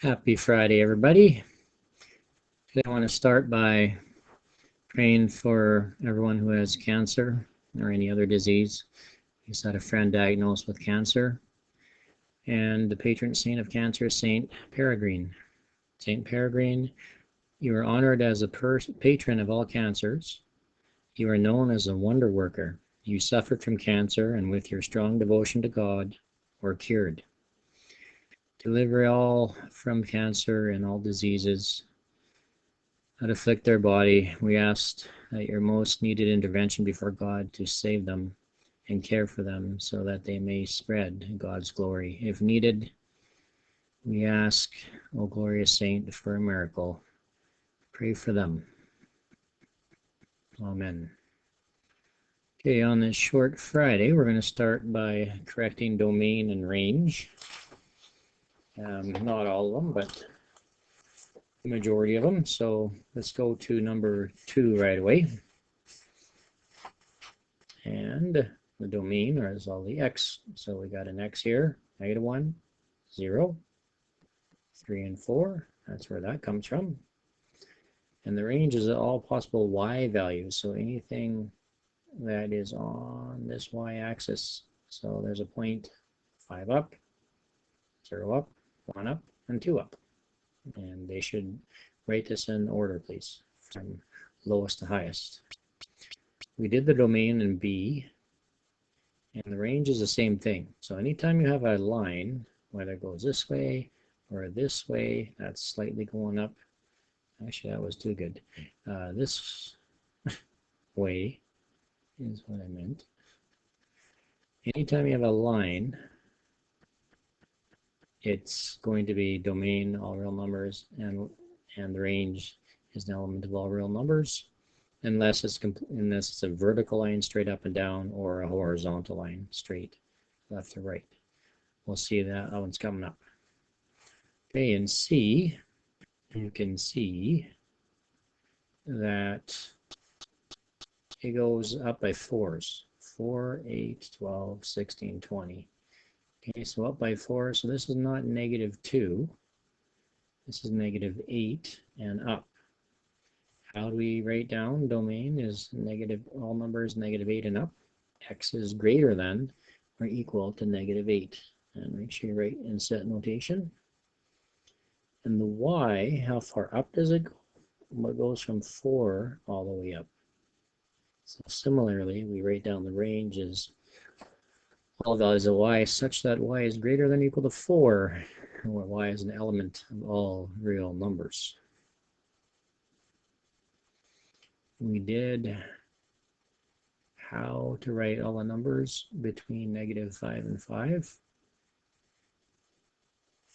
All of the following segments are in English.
Happy Friday, everybody. Today I want to start by praying for everyone who has cancer or any other disease. I just had a friend diagnosed with cancer, and the patron saint of cancer is Saint Peregrine. Saint Peregrine, you are honored as a patron of all cancers. You are known as a wonder worker. You suffered from cancer, and with your strong devotion to God, were cured. Deliver all from cancer and all diseases that afflict their body. We ask that your most needed intervention before God to save them and care for them so that they may spread God's glory. If needed, we ask, O glorious saint, for a miracle. Pray for them. Amen. Okay, on this short Friday, we're going to start by correcting domain and range. Not all of them, but the majority of them. So let's go to number 2 right away. And the domain is all the x. So we got an x here, -1, 0, 3, and 4. That's where that comes from. And the range is all possible y values. So anything that is on this y-axis. So there's a point 5 up, 0 up, 1 up, and 2 up. And they should rate this in order, please, from lowest to highest. We did the domain in B, and the range is the same thing. So anytime you have a line, whether it goes this way or this way, that's slightly going up. Actually, that was too good. This way is what I meant. Anytime you have a line, it's going to be domain, all real numbers, and the range is an element of all real numbers, unless it's a vertical line straight up and down or a horizontal line straight left to right. We'll see that one's coming up. Okay, in C, you can see that it goes up by 4s. 4, 8, 12, 16, 20. Okay, so up by 4. So this is not -2. This is -8 and up. How do we write down? Domain is negative, all numbers -8 and up. X is greater than or equal to -8. And make sure you write in set notation. And the y, how far up does it go? Well, it goes from 4 all the way up. So similarly, we write down the range as all values of y such that y is greater than or equal to 4, where y is an element of all real numbers. We did how to write all the numbers between -5 and 5.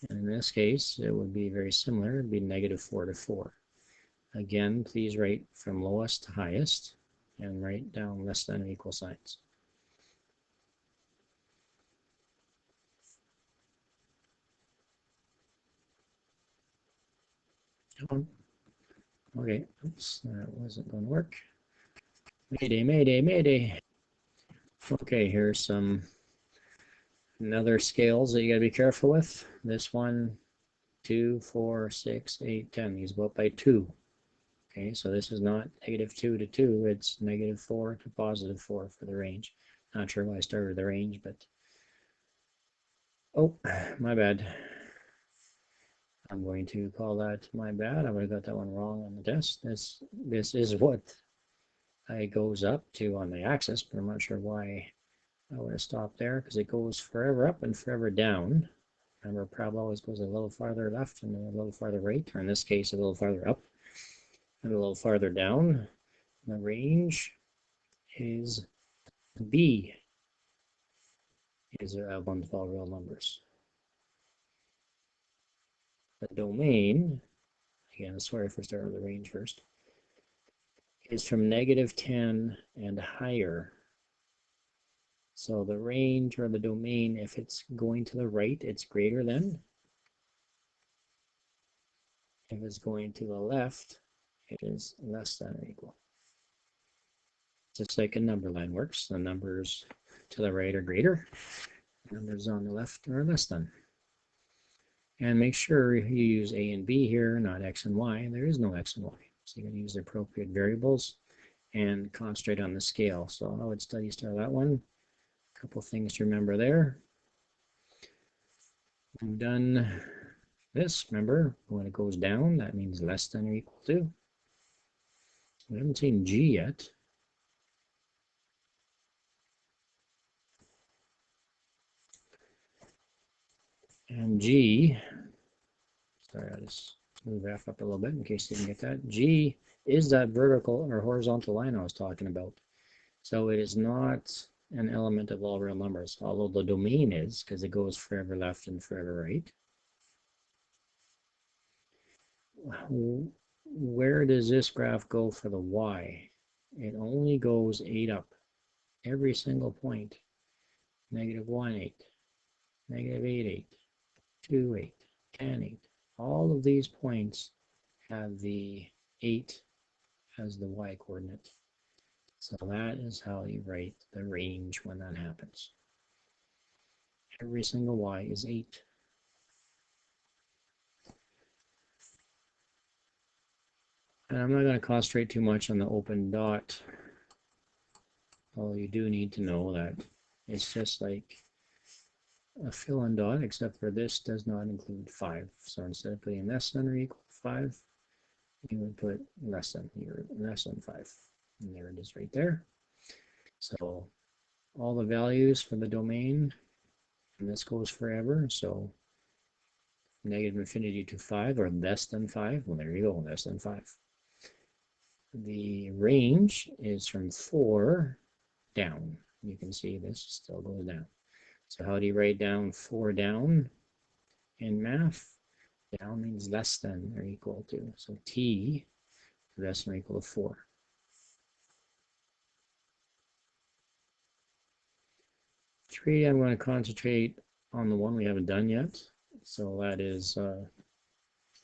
And in this case, it would be very similar. It would be -4 to 4. Again, please write from lowest to highest and write down less than or equal signs. Okay, oops, that wasn't going to work. Mayday, mayday, mayday. Okay, here's some another scales that you got to be careful with. This one, 2, 4, 6, 8, 10. These go up by 2. Okay, so this is not -2 to 2. It's -4 to +4 for the range. Not sure why I started with the range, but oh, my bad. I'm going to call that my bad. I would have got that one wrong on the test. This is what it goes up to on the axis, but I'm not sure why I would have stopped there, because it goes forever up and forever down. Remember, parabola always goes a little farther left and a little farther right, or in this case, a little farther up and a little farther down. The range is B, is one of all real numbers. The domain, again, sorry for starting with the range first, is from -10 and higher. So the range or the domain, if it's going to the right, it's greater than. If it's going to the left, it is less than or equal. Just like a number line works, the numbers to the right are greater, numbers on the left are less than. And make sure you use a and b here, not x and y. There is no x and y. So you're going to use the appropriate variables and concentrate on the scale. So how would study start that one? A couple things to remember there. We've done this, remember, when it goes down, that means less than or equal to. We haven't seen g yet. And g, sorry, I'll just move F up a little bit in case you didn't get that. G is that vertical or horizontal line I was talking about. So it is not an element of all real numbers, although the domain is, because it goes forever left and forever right. Where does this graph go for the y? It only goes 8 up. Every single point. Negative 1, 8. Negative 8, 8. 2, 8. 10, 8. All of these points have the 8 as the y coordinate. So that is how you write the range when that happens. Every single y is 8. And I'm not going to concentrate too much on the open dot. Although you do need to know that it's just like a fill-in dot, except for this does not include 5. So instead of putting less than or equal to 5, you would put less than 5. And there it is right there. So all the values for the domain, and this goes forever, so negative infinity to 5 or less than 5. Well, there you go, less than 5. The range is from 4 down. You can see this still goes down. So how do you write down 4 down in math? Down means less than or equal to. So t less than or equal to 4. Three, I'm going to concentrate on the one we haven't done yet. So that is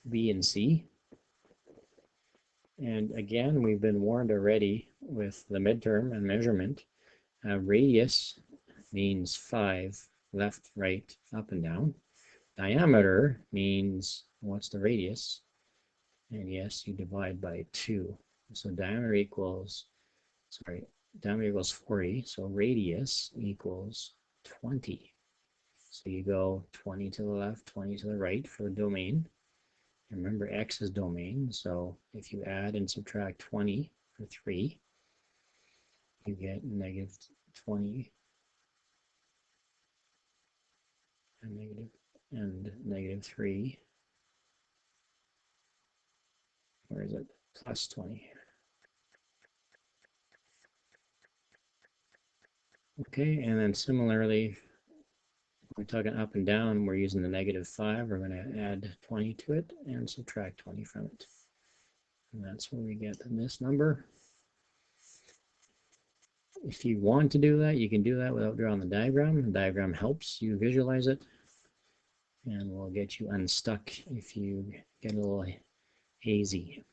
B and C. And again, we've been warned already with the midterm and measurement. Radius means 5, left, right, up, and down. Diameter means what's the radius? And yes, you divide by 2. So diameter equals 40. So radius equals 20. So you go 20 to the left, 20 to the right for the domain. And remember, x is domain. So if you add and subtract 20 for 3, you get negative 20 and negative 3. Where is it? Plus 20. Okay, and then similarly, we're talking up and down, we're using the negative 5. We're going to add 20 to it and subtract 20 from it. And that's where we get this number. If you want to do that, you can do that without drawing the diagram. The diagram helps you visualize it and will get you unstuck if you get a little hazy.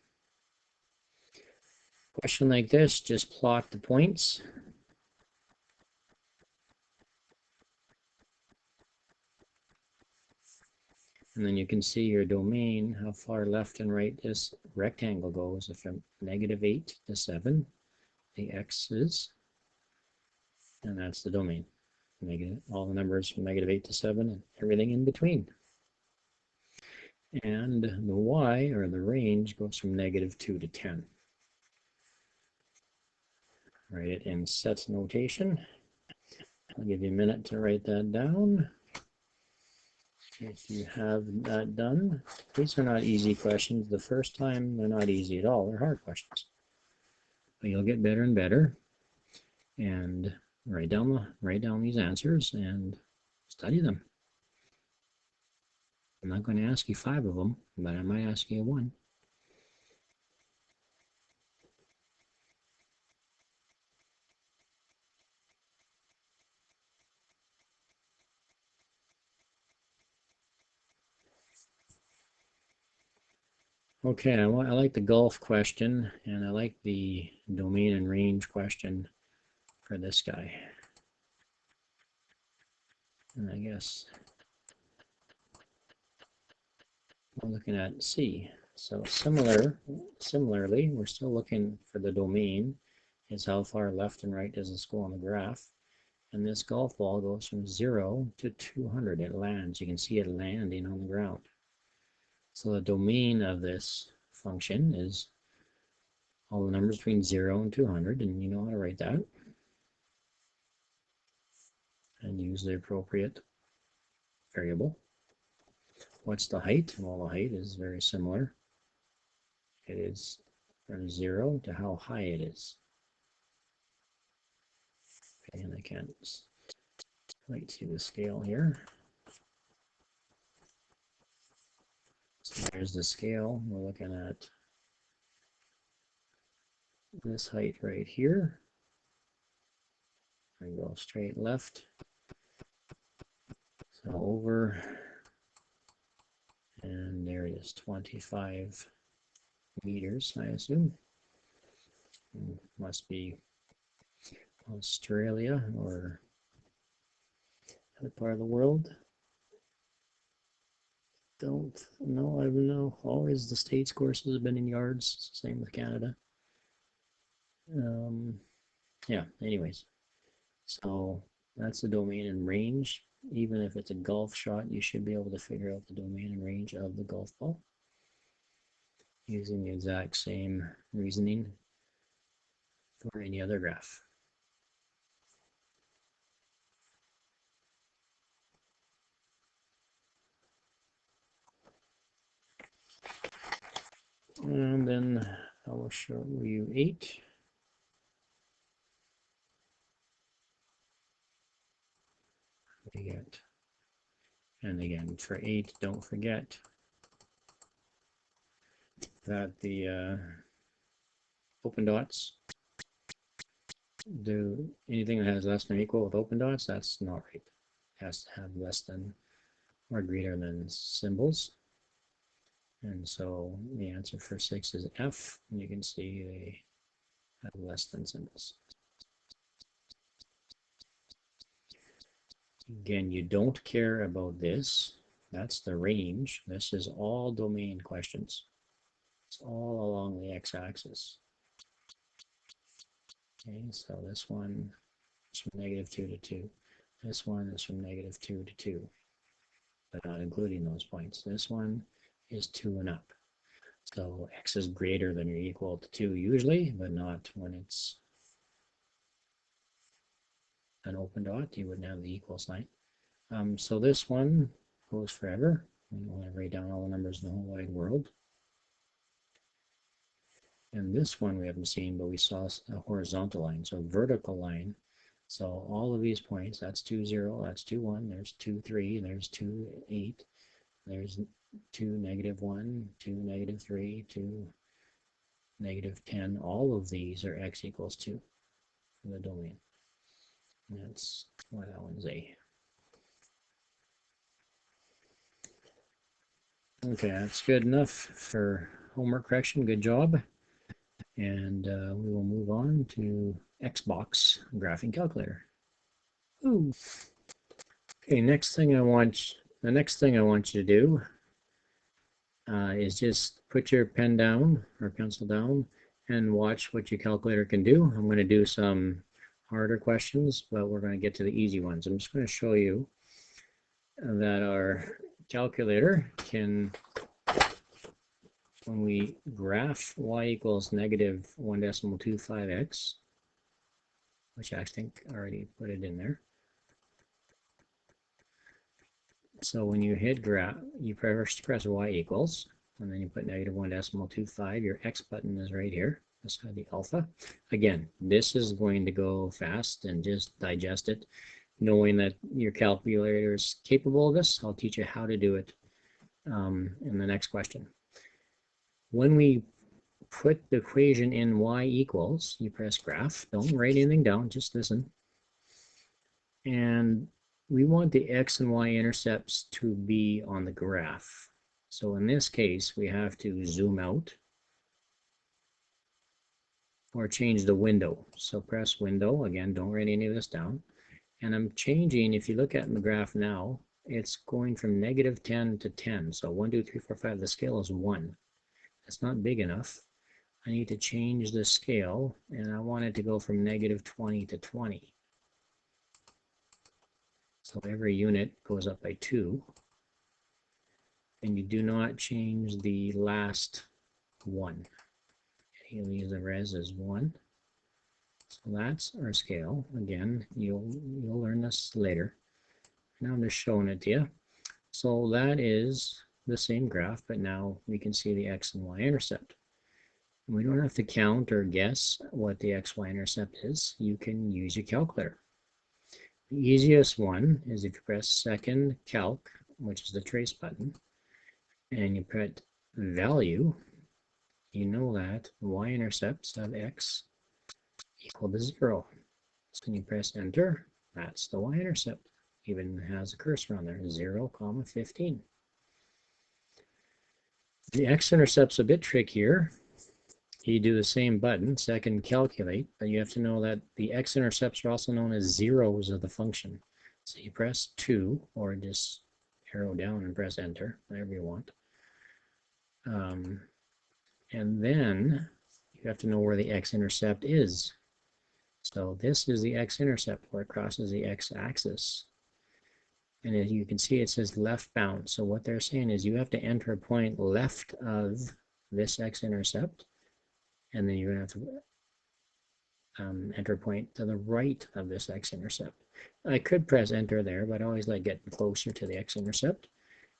Question like this, just plot the points. And then you can see your domain, how far left and right this rectangle goes. From negative 8 to 7, the x is, and that's the domain. Negative, all the numbers from negative 8 to 7 and everything in between. And the y, or the range, goes from negative 2 to 10. Write it in set notation. I'll give you a minute to write that down. If you have that done, these are not easy questions. The first time, they're not easy at all. They're hard questions. But you'll get better and better. And write down these answers and study them. I'm not going to ask you 5 of them, but I might ask you 1. Okay, I like the golf question, and I like the domain and range question for this guy. And I guess we're looking at C. So similarly, we're still looking for the domain, is how far left and right does this go on the graph. And this golf ball goes from 0 to 200. It lands. You can see it landing on the ground. So the domain of this function is all the numbers between 0 and 200, and you know how to write that. And use the appropriate variable. What's the height? Well, the height is very similar. It is from 0 to how high it is. Okay, and I can't quite see the scale here. So there's the scale. We're looking at this height right here. I go straight left. So over, and there it is, 25 meters, I assume. Must be Australia or other part of the world. Don't know. I don't know. Always the States courses have been in yards. Same with Canada. Yeah, anyways. So that's the domain and range. Even if it's a golf shot, you should be able to figure out the domain and range of the golf ball using the exact same reasoning for any other graph. And then I will show you 8. We get, and again for 8, don't forget that the open dots do anything that has less than or equal with open dots, that's not right. It has to have less than or greater than symbols. And so the answer for 6 is F, and you can see they have less than symbols. Again, you don't care about this. That's the range. This is all domain questions. It's all along the x-axis. Okay, so this one is from -2 to 2. This one is from -2 to 2, but not including those points. This one is 2 and up. So x is greater than or equal to 2 usually, but not when it's an open dot. You wouldn't have the equal sign. So this one goes forever. We don't want to write down all the numbers in the whole wide world. And this one we haven't seen, but we saw a horizontal line, so a vertical line. So all of these points, that's 2, 0, that's 2, 1, there's 2, 3, there's 2, 8, there's 2, -1, 2, -3, 2, -10. All of these are x equals 2 for the domain. And that's why that one's A. Okay, that's good enough for homework correction. Good job. And we will move on to Xbox graphing calculator. Ooh. Okay, the next thing I want you to do is just put your pen down or pencil down and watch what your calculator can do. I'm going to do some harder questions, but we're going to get to the easy ones. I'm just going to show you that our calculator can, when we graph y equals -1.25x, which I think I already put it in there. So when you hit graph, you first press y equals, and then you put -1.25. Your x button is right here. That's the alpha. Again, this is going to go fast and just digest it. Knowing that your calculator is capable of this, I'll teach you how to do it in the next question. When we put the equation in y equals, you press graph. Don't write anything down, just listen. And we want the x and y intercepts to be on the graph. So in this case, we have to zoom out or change the window. So press window. Again, don't write any of this down. And I'm changing, if you look at the graph now, it's going from negative 10 to 10. So 1, 2, 3, 4, 5, the scale is 1. That's not big enough. I need to change the scale, and I want it to go from negative 20 to 20. So every unit goes up by 2. And you do not change the last 1. You leave the res as 1. So that's our scale. Again, you'll learn this later. Now I'm just showing it to you. So that is the same graph, but now we can see the x and y intercept. We don't have to count or guess what the x-y intercept is. You can use your calculator. The easiest one is if you press second calc, which is the trace button, and you put value, you know that y-intercepts of x equal to 0. So when you press enter, that's the y-intercept. Even has a cursor on there, 0, 15. The x-intercept's a bit trickier. You do the same button, second calculate, but you have to know that the x-intercepts are also known as zeros of the function. So you press 2, or just arrow down and press enter, whatever you want. And then you have to know where the x-intercept is. So this is the x-intercept where it crosses the x-axis. And as you can see, it says left bound. So what they're saying is you have to enter a point left of this x-intercept, and then you're going to have to enter a point to the right of this x-intercept. I could press enter there, but I always like getting closer to the x-intercept.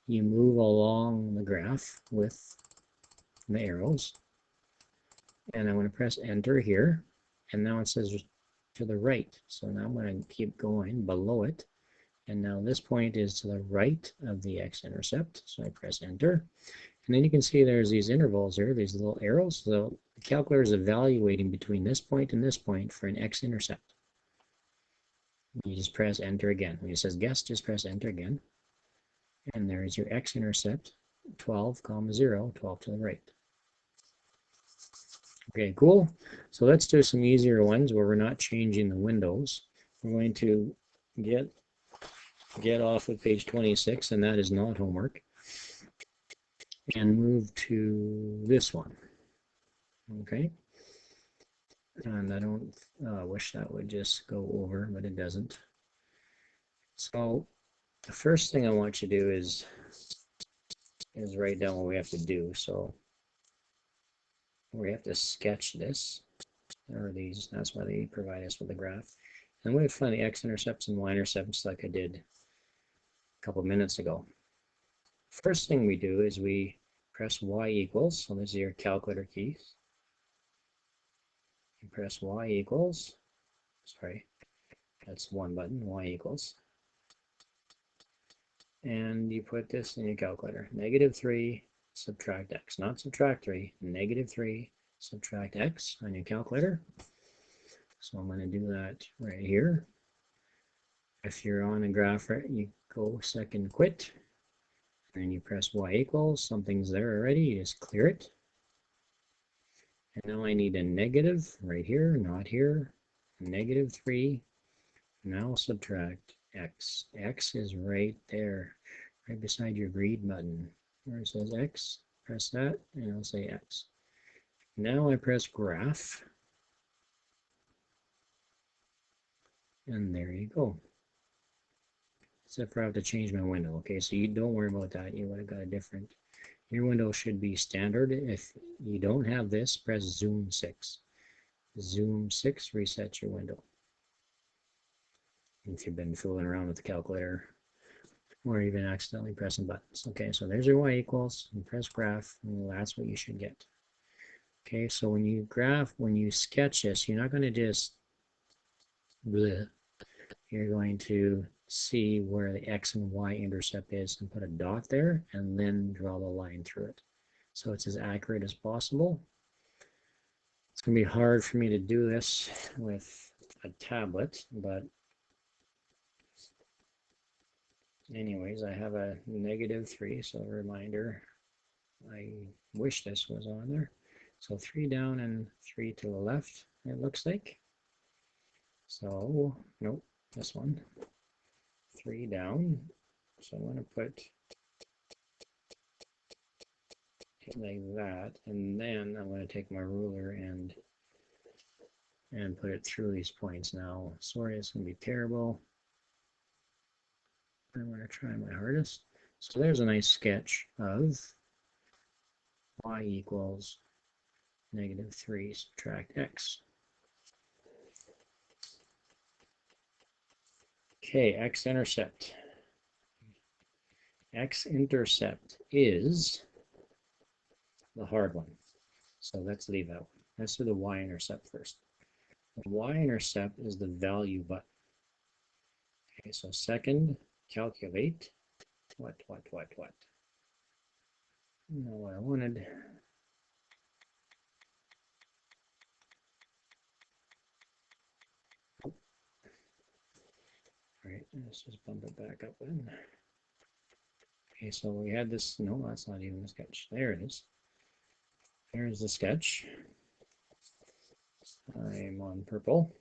You move along the graph with the arrows, and I'm going to press enter here, and now it says to the right. So now I'm going to keep going below it, and now this point is to the right of the x-intercept. So I press enter, and then you can see there's these intervals here, these little arrows. So the calculator is evaluating between this point and this point for an x-intercept. You just press enter again. When it says guess, just press enter again. And there's your x-intercept, 12, 0, 12 to the right. Okay, cool. So let's do some easier ones where we're not changing the windows. We're going to get off of page 26, and that is not homework, and move to this one. Okay. And I don't wish that would just go over, but it doesn't. So the first thing I want you to do is write down what we have to do. So we have to sketch this, or these. That's why they provide us with a graph. And we find the x-intercepts and y-intercepts like I did a couple minutes ago. First thing we do is we press y equals. So these are your calculator keys. You press y equals. Sorry, that's one button. Y equals. And you put this in your calculator. -3 subtract x, not subtract 3. -3 subtract x on your calculator. So I'm going to do that right here. If you're on a graph, you go second quit, and you press y equals. Something's there already. You just clear it. And now I need a negative right here, not here. -3. Now subtract x. X is right there, right beside your read button. Where it says x, press that, and it'll say x. Now I press graph, and there you go. Except for I have to change my window. Okay, so you don't worry about that. You would have got a different. Your window should be standard. If you don't have this, press zoom 6. Zoom 6 resets your window. If you've been fooling around with the calculator, or even accidentally pressing buttons. Okay, so there's your y equals, and press graph, and that's what you should get. Okay, so when you sketch this, you're not going to just bleh. You're going to see where the x and y intercept is and put a dot there, and then draw the line through it. So it's as accurate as possible. It's going to be hard for me to do this with a tablet, but anyways, I have a -3, so a reminder, I wish this was on there. So 3 down and 3 to the left, it looks like. So, nope, this one. 3 down So I'm going to put it like that, and then I'm going to take my ruler and put it through these points. Now, sorry, it's going to be terrible. I'm going to try my hardest. So there's a nice sketch of y equals -3 subtract x. Okay, x-intercept. X-intercept is the hard one. So let's leave that one. Let's do the y-intercept first. The y-intercept is the value button. Okay, so second, calculate. What? No, what I wanted. All right, let's just bump it back up then. Okay, so we had this. No, that's not even the sketch. There it is. There's the sketch. I'm on purple.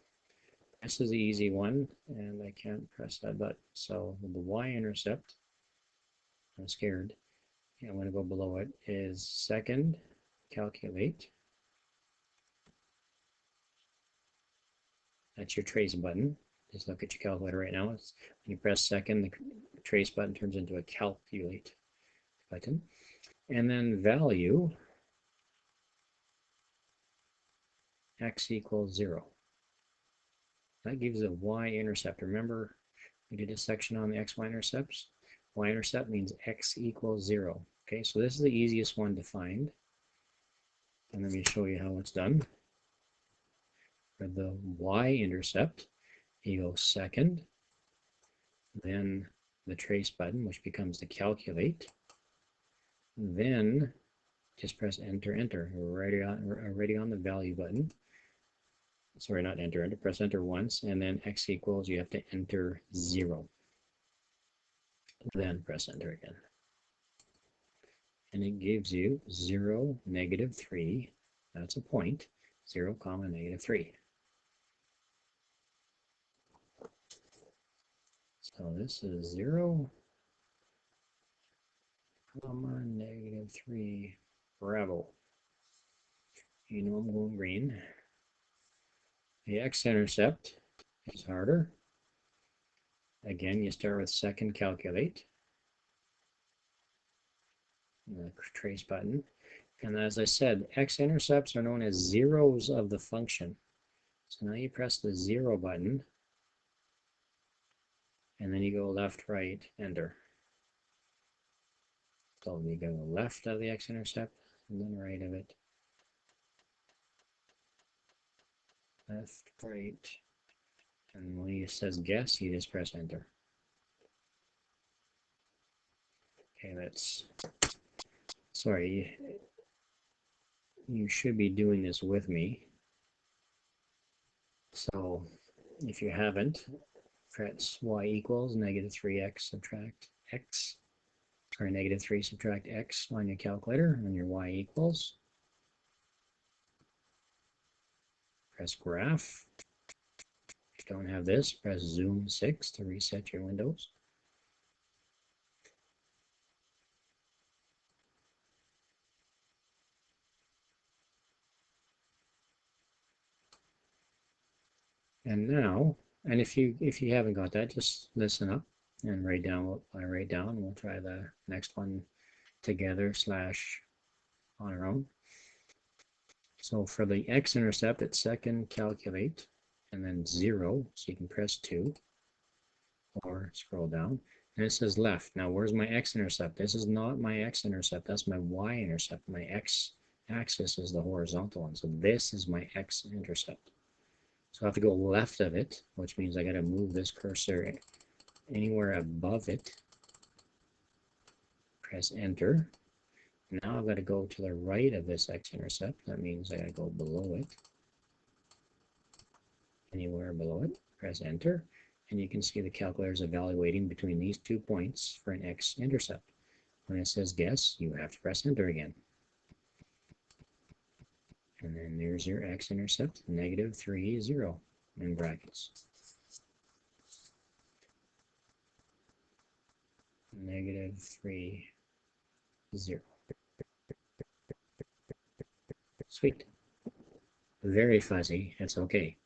This is the easy one, and I can't press that button. So the y-intercept, I'm scared. I'm going to go below it, is second, calculate. That's your trace button. Just look at your calculator right now. When you press second, the trace button turns into a calculate button. And then value, x equals 0. That gives a y-intercept. Remember, we did a section on the x-y intercepts. Y-intercept means x equals 0. Okay, so this is the easiest one to find. And let me show you how it's done. For the y-intercept, you go second, then the trace button, which becomes the calculate, then just press enter, enter, already on the value button. Sorry, not enter, enter, press enter once, and then x equals, you have to enter 0. Then press enter again. And it gives you 0, -3, that's a point, 0, -3. So this is 0, -3, bravo. You know I'm going green. The x-intercept is harder. Again, you start with second calculate, the trace button. And as I said, x-intercepts are known as zeros of the function. So now you press the 0 button, and then you go left, right, enter. So you go left of the x-intercept, and then right of it. Left, right, and when it says guess, you just press enter. Okay, sorry, you should be doing this with me. So if you haven't, press y equals -3x subtract x, or -3 subtract x on your calculator, on your y equals. Press graph. If you don't have this, press zoom 6 to reset your windows. And now, and if you haven't got that, just listen up and write down what I write down. We'll try the next one together / on our own. So for the x-intercept, it's second calculate, and then 0, so you can press 2 or scroll down. And it says left. Now where's my x-intercept? This is not my x-intercept, that's my y-intercept. My x-axis is the horizontal one, so this is my x-intercept. So I have to go left of it, which means I got to move this cursor anywhere above it. Press enter. Now I've got to go to the right of this x-intercept. That means I got to go below it. Anywhere below it. Press enter. And you can see the calculator is evaluating between these 2 points for an x-intercept. When it says guess, you have to press enter again. And then there's your x-intercept, -3, 0 in brackets. negative 3, 0. Sweet. Very fuzzy. It's okay.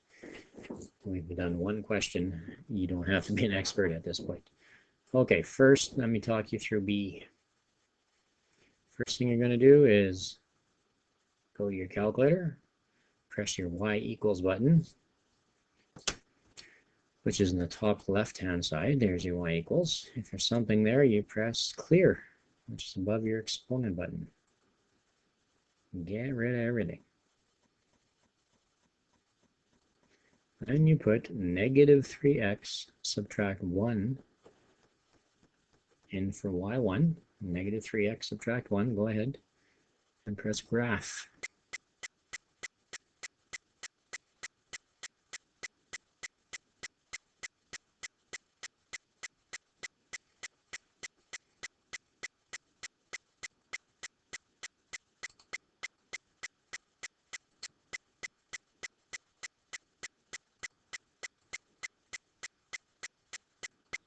We've done one question. You don't have to be an expert at this point. Okay, first, let me talk you through B. First thing you're going to do is go to your calculator, press your Y equals button, which is in the top left-hand side. There's your Y equals. If there's something there, you press clear, which is above your exponent button. Get rid of everything. Then you put negative 3x subtract 1 in for y1. Negative 3x subtract 1. Go ahead and press graph.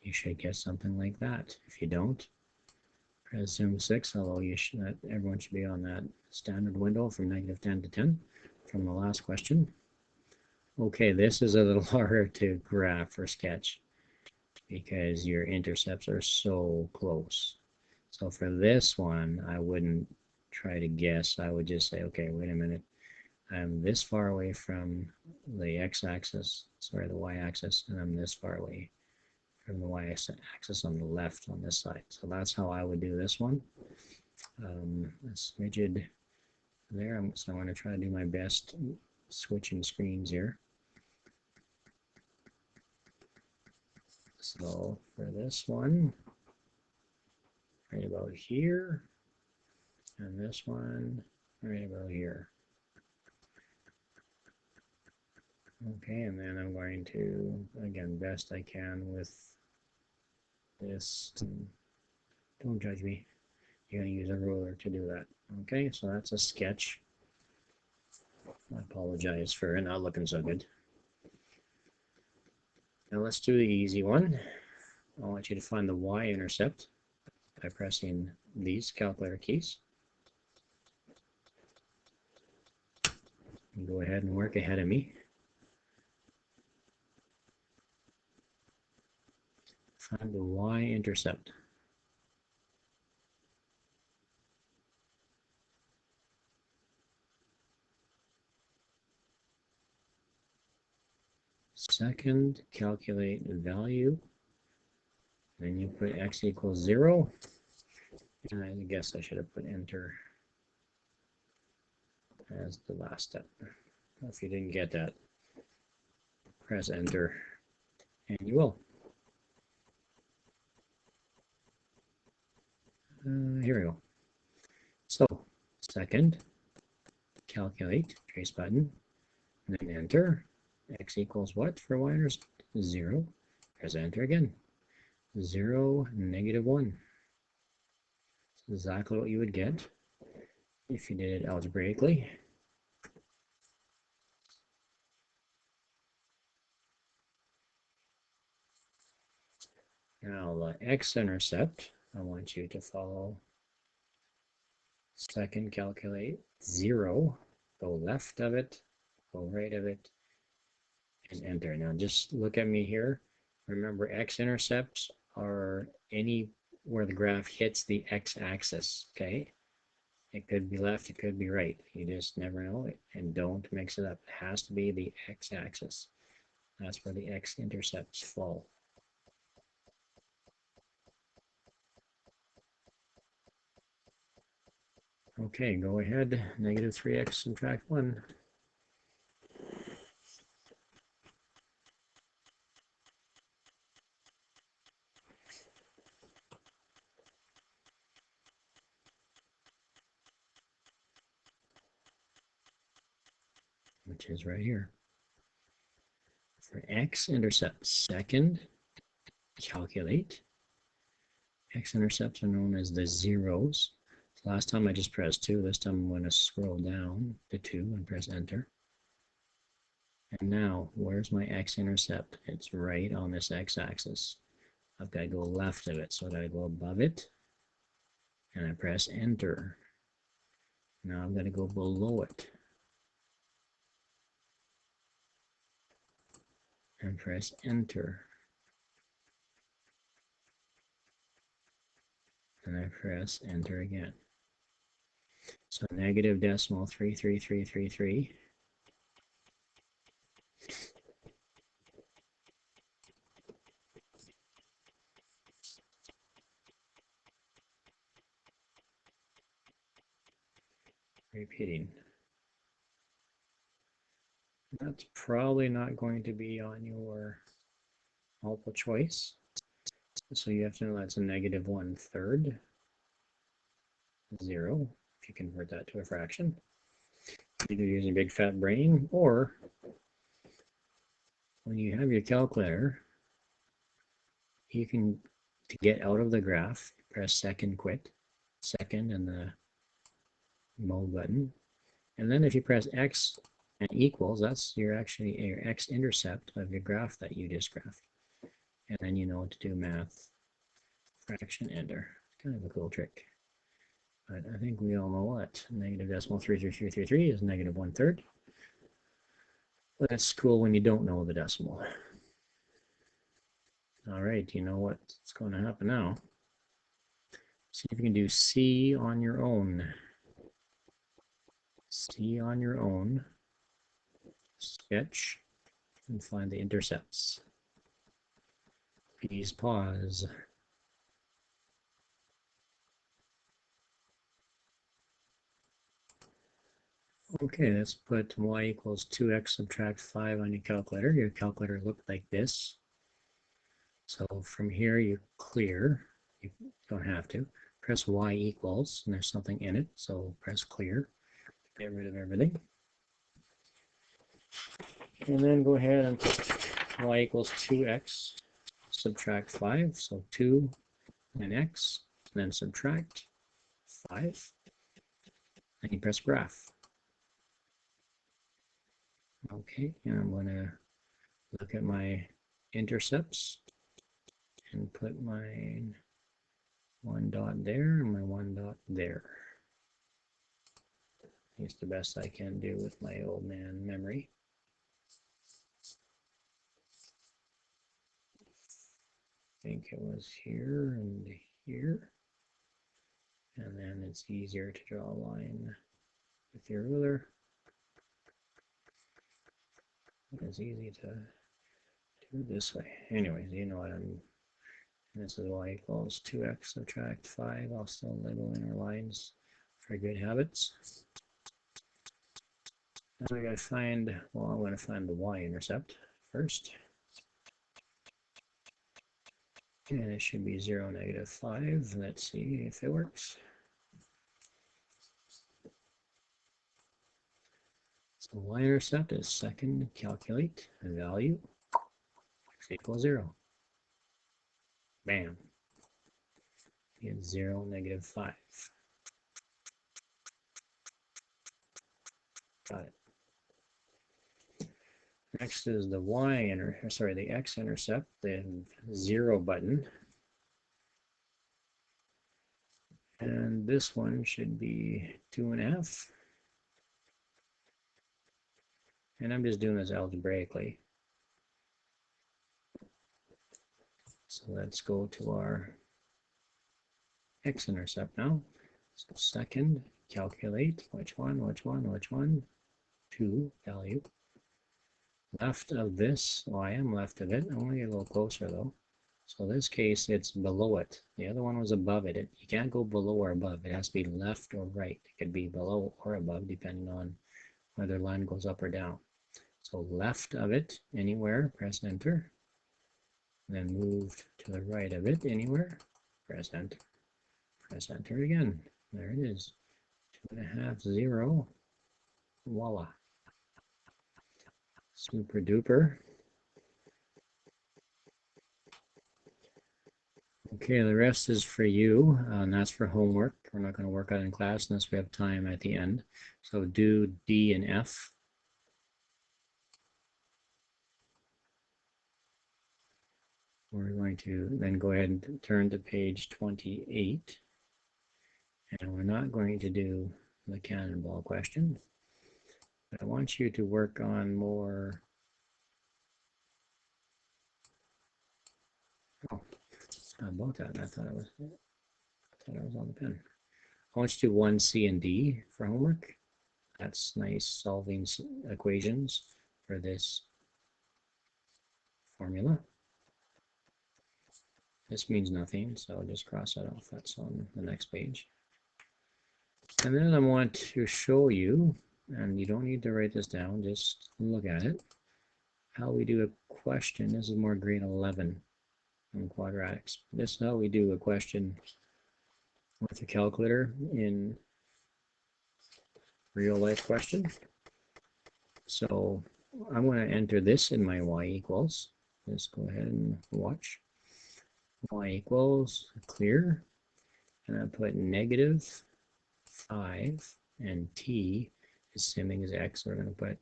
You should get something like that. If you don't, press zoom 6, although everyone should be on that standard window from negative 10 to 10 from the last question. Okay, this is a little harder to graph or sketch because your intercepts are so close. So for this one, I wouldn't try to guess. I would just say, okay, wait a minute. I'm this far away from the x-axis, sorry, the y-axis, and I'm this far away from the y-axis on the left on this side. So that's how I would do this one. It's rigid there, so I'm going to try to do my best switching screens here. So for this one, right about here, and this one right about here. Okay, and then I'm going to, again, best I can with this. Don't judge me. You're going to use a ruler to do that. Okay, so that's a sketch. I apologize for it not looking so good. Now let's do the easy one. I want you to find the y-intercept by pressing these calculator keys. You go ahead and work ahead of me. Find the y-intercept. Second, calculate the value. Then you put x equals 0. And I guess I should have put enter as the last step. If you didn't get that, press enter and you will. Here we go. So, second, calculate, trace button, and then enter. X equals what for y-intercept? 0. Press enter again. 0, negative 1. That's exactly what you would get if you did it algebraically. Now the x-intercept, I want you to follow. Second, calculate 0. Go left of it, go right of it, and enter. Now just look at me here. Remember, x-intercepts are any where the graph hits the x-axis, okay? It could be left, it could be right. You just never know it, and don't mix it up. It has to be the x-axis. That's where the x-intercepts fall. Okay, go ahead. Negative 3x subtract 1. Which is right here. For x-intercept, second, calculate. X-intercepts are known as the zeros. So last time I just pressed 2. This time I'm going to scroll down to 2 and press enter. And now, where's my x-intercept? It's right on this x-axis. I've got to go left of it. So I got to go above it and I press enter. Now I'm going to go below it and press enter. And I press enter again. So negative decimal 33333. Repeating. That's probably not going to be on your multiple choice. So you have to know that's a negative 1/3. 0, if you convert that to a fraction. Either using a big fat brain, or when you have your calculator, you can, to get out of the graph, press second quit, second and the mode button. And then if you press X and equals, that's your x-intercept of your graph that you just graphed. And then you know to do math, fraction, enter. It's kind of a cool trick. But I think we all know what negative decimal 33333 is negative 1/3. But that's cool when you don't know the decimal. All right, you know what's going to happen now. See if you can do C on your own. C on your own. Sketch and find the intercepts. Please pause. Okay, let's put y equals 2x subtract 5 on your calculator. Your calculator looked like this. So from here you clear. You don't have to. Press y equals, and there's something in it, so press clear. Get rid of everything. And then go ahead and put y equals 2x subtract 5. So 2 and x, and then subtract 5. And you press graph. Okay, and I'm going to look at my intercepts and put my 1 dot there and my 1 dot there. It's the best I can do with my old man memory. I think it was here and here. And then it's easier to draw a line with your ruler. It's easy to do it this way. Anyways, you know what I'm. This is y equals 2x subtract 5. I'll still label in our lines for good habits. Now I gotta find, well, I'm gonna find the y-intercept first. And it should be 0, negative 5. Let's see if it works. So y-intercept is second, calculate a value, x equals 0. Bam. You get 0, negative 5. Got it. Next is the the x-intercept, the 0 button. And this one should be 2.5. And I'm just doing this algebraically. So let's go to our x-intercept now. So second, calculate, which one? 2 value. Left of this, well, I am left of it. I'm going to get a little closer though. So in this case, it's below it. The other one was above it. You can't go below or above. It has to be left or right. It could be below or above, depending on whether line goes up or down. So left of it, anywhere, press enter. Then move to the right of it, anywhere, press enter. Press enter again. There it is. 2.5, 0. Voila. Super duper. Okay, the rest is for you, and that's for homework. We're not going to work out in class unless we have time at the end. So do D and F. We're going to then go ahead and turn to page 28. And we're not going to do the cannonball question. But I want you to work on more. Oh, it's not about that. I thought it was on the pen. I want you to do 1C and D for homework. That's nice, solving equations for this formula. This means nothing, so just cross that off. That's on the next page. And then I want to show you, and you don't need to write this down, just look at it, how we do a question. This is more grade 11 on quadratics. This is how we do a question with a calculator in real life question. So I'm going to enter this in my y equals. Let's go ahead and watch. Y equals clear, and I put negative 5, and t is same as x. We're going to put,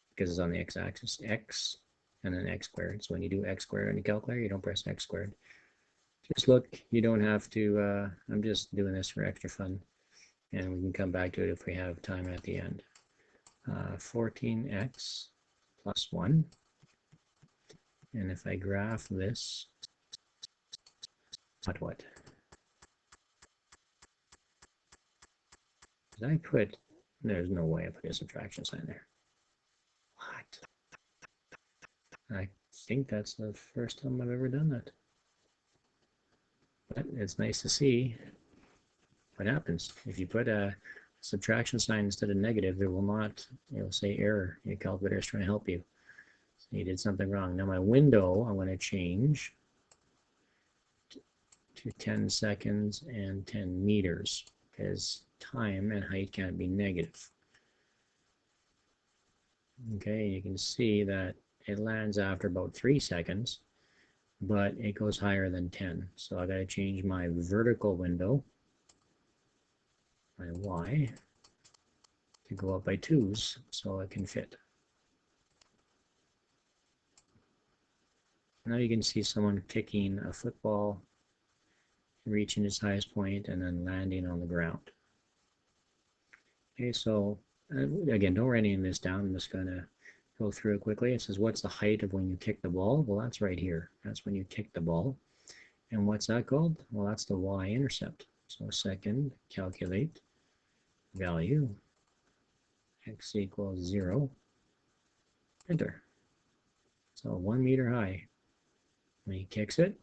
because it's on the x-axis, x and then x squared. So when you do x squared on the calculator, you don't press x squared. Just look, you don't have to, I'm just doing this for extra fun, and we can come back to it if we have time at the end. 14x plus 1, and if I graph this, what? Did I put, there's no way I put a subtraction sign there. What? I think that's the first time I've ever done that. But it's nice to see what happens. If you put a subtraction sign instead of negative, it will not, it'll say error. Your calculator is trying to help you. So you did something wrong. Now my window, I'm going to change to 10 seconds and 10 meters, because time and height can't be negative. Okay, you can see that it lands after about 3 seconds, but it goes higher than 10. So I got to change my vertical window, my y, to go up by 2's so it can fit. Now you can see someone kicking a football, reaching its highest point, and then landing on the ground. Okay, so again, don't write any of this down. I'm just going to go through it quickly. It says, what's the height of when you kick the ball? Well, that's right here. That's when you kick the ball. And what's that called? Well, that's the y-intercept. So second, calculate value, x equals 0, enter. So 1 meter high. When he kicks it,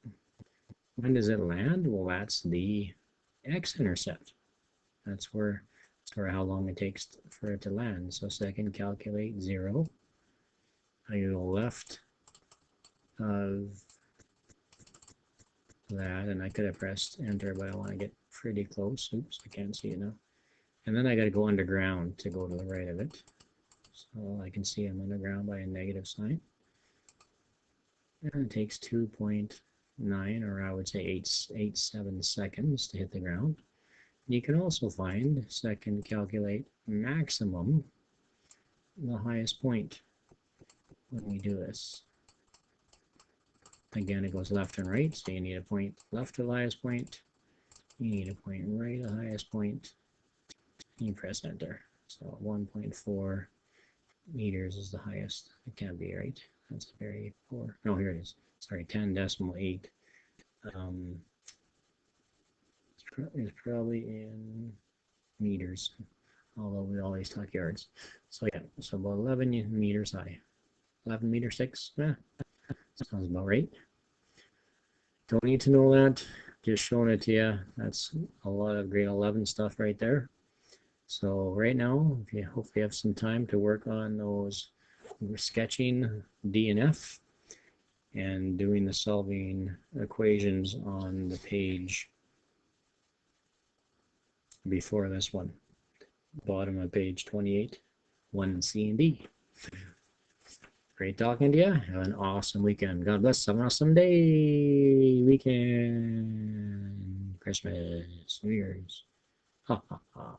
when does it land? Well, that's the x-intercept. That's where how long it takes for it to land. So second, calculate 0. I go left of that, and I could have pressed enter, but I want to get pretty close. Oops, I can't see it now. And then I got to go underground to go to the right of it. So I can see I'm underground by a negative sign. And it takes 2.9, or I would say 8.87 seconds to hit the ground. You can also find, second, calculate maximum, the highest point when we do this. Again, it goes left and right, so you need a point left to the highest point. You need a point right to the highest point. You press enter. So 1.4 meters is the highest. It can't be right. That's very poor. No, here it is. Sorry, 10.8. It's probably in meters, although we always talk yards. So yeah, so about 11 meters high. 11 meter 6. Sounds about right. Don't need to know that. Just showing it to you. That's a lot of grade 11 stuff right there. So right now, if you hopefully have some time to work on those, we're sketching D and F and doing the solving equations on the page before this one, bottom of page 28, 1C and D. Great talking to you. Have an awesome weekend. God bless. Have an awesome day, weekend, Christmas, New Year's. Ha ha ha.